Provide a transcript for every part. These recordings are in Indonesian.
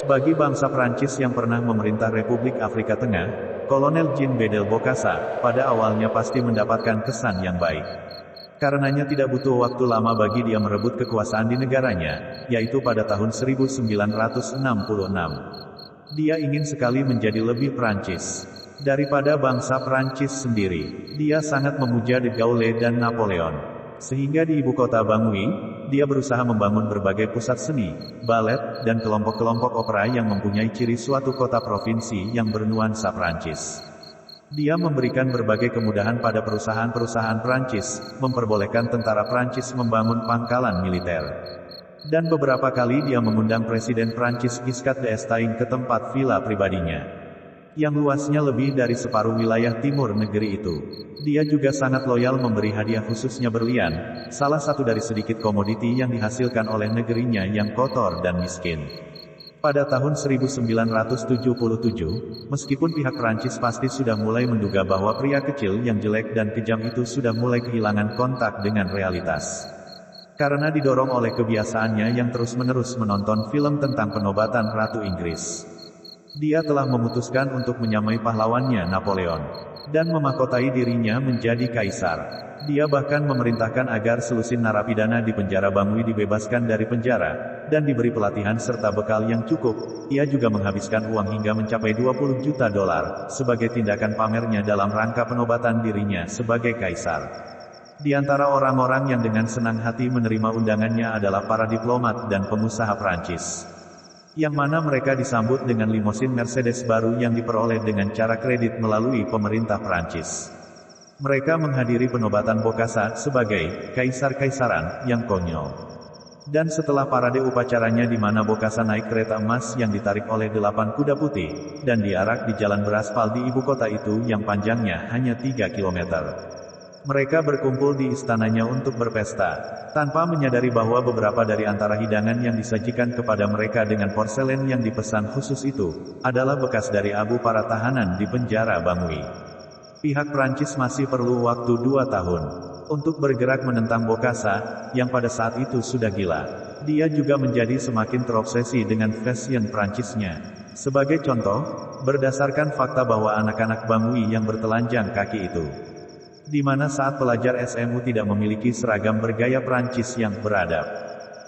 Bagi bangsa Prancis yang pernah memerintah Republik Afrika Tengah, Kolonel Jean Bedel Bokassa, pada awalnya pasti mendapatkan kesan yang baik. Karenanya tidak butuh waktu lama bagi dia merebut kekuasaan di negaranya, yaitu pada tahun 1966. Dia ingin sekali menjadi lebih Prancis daripada bangsa Prancis sendiri. Dia sangat memuja De Gaulle dan Napoleon. Sehingga di ibu kota Bangui, dia berusaha membangun berbagai pusat seni, balet, dan kelompok-kelompok opera yang mempunyai ciri suatu kota provinsi yang bernuansa Prancis. Dia memberikan berbagai kemudahan pada perusahaan-perusahaan Prancis, memperbolehkan tentara Prancis membangun pangkalan militer. Dan beberapa kali dia mengundang Presiden Prancis Giscard d'Estaing ke tempat villa pribadinya, yang luasnya lebih dari separuh wilayah timur negeri itu. Dia juga sangat loyal memberi hadiah khususnya berlian, salah satu dari sedikit komoditi yang dihasilkan oleh negerinya yang kotor dan miskin. Pada tahun 1977, meskipun pihak Prancis pasti sudah mulai menduga bahwa pria kecil yang jelek dan kejam itu sudah mulai kehilangan kontak dengan realitas. Karena didorong oleh kebiasaannya yang terus-menerus menonton film tentang penobatan Ratu Inggris, dia telah memutuskan untuk menyamai pahlawannya Napoleon, dan memahkotai dirinya menjadi kaisar. Dia bahkan memerintahkan agar selusin narapidana di penjara Bangui dibebaskan dari penjara, dan diberi pelatihan serta bekal yang cukup. Ia juga menghabiskan uang hingga mencapai 20 juta dolar, sebagai tindakan pamernya dalam rangka penobatan dirinya sebagai kaisar. Di antara orang-orang yang dengan senang hati menerima undangannya adalah para diplomat dan pengusaha Prancis, yang mana mereka disambut dengan limosin Mercedes baru yang diperoleh dengan cara kredit melalui pemerintah Prancis. Mereka menghadiri penobatan Bokassa sebagai kaisar-kaisaran yang konyol. Dan setelah parade upacaranya di mana Bokassa naik kereta emas yang ditarik oleh 8 kuda putih, dan diarak di jalan beraspal di ibu kota itu yang panjangnya hanya 3 kilometer. Mereka berkumpul di istananya untuk berpesta, tanpa menyadari bahwa beberapa dari antara hidangan yang disajikan kepada mereka dengan porselen yang dipesan khusus itu, adalah bekas dari abu para tahanan di penjara Bangui. Pihak Prancis masih perlu waktu 2 tahun untuk bergerak menentang Bokassa, yang pada saat itu sudah gila. Dia juga menjadi semakin terobsesi dengan fashion Prancisnya. Sebagai contoh, berdasarkan fakta bahwa anak-anak Bangui yang bertelanjang kaki itu, di mana saat pelajar SMU tidak memiliki seragam bergaya Prancis yang beradab,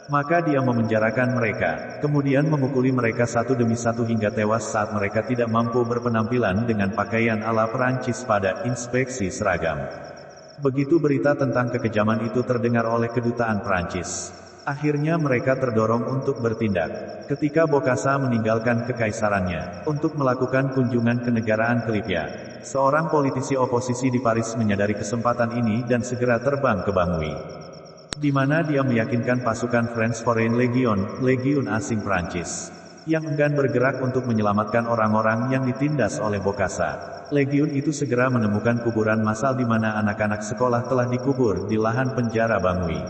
maka dia memenjarakan mereka, kemudian memukuli mereka satu demi satu hingga tewas saat mereka tidak mampu berpenampilan dengan pakaian ala Prancis pada inspeksi seragam. Begitu berita tentang kekejaman itu terdengar oleh kedutaan Prancis, akhirnya mereka terdorong untuk bertindak. Ketika Bokassa meninggalkan kekaisarannya untuk melakukan kunjungan kenegaraan ke Libya, seorang politisi oposisi di Paris menyadari kesempatan ini dan segera terbang ke Bangui, di mana dia meyakinkan pasukan French Foreign Legion, legiun asing Prancis, yang enggan bergerak untuk menyelamatkan orang-orang yang ditindas oleh Bokassa. Legiun itu segera menemukan kuburan massal di mana anak-anak sekolah telah dikubur di lahan penjara Bangui.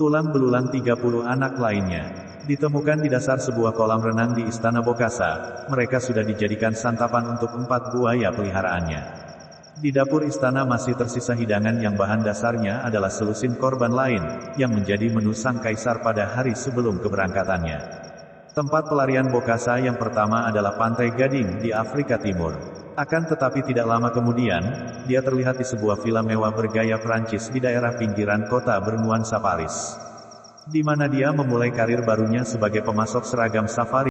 Tulang belulang 30 anak lainnya ditemukan di dasar sebuah kolam renang di istana Bokassa. Mereka sudah dijadikan santapan untuk 4 buaya peliharaannya. Di dapur istana masih tersisa hidangan yang bahan dasarnya adalah selusin korban lain, yang menjadi menu sang kaisar pada hari sebelum keberangkatannya. Tempat pelarian Bokassa yang pertama adalah Pantai Gading di Afrika Timur. Akan tetapi tidak lama kemudian, dia terlihat di sebuah villa mewah bergaya Prancis di daerah pinggiran kota bernuansa Paris, di mana dia memulai karir barunya sebagai pemasok seragam safari.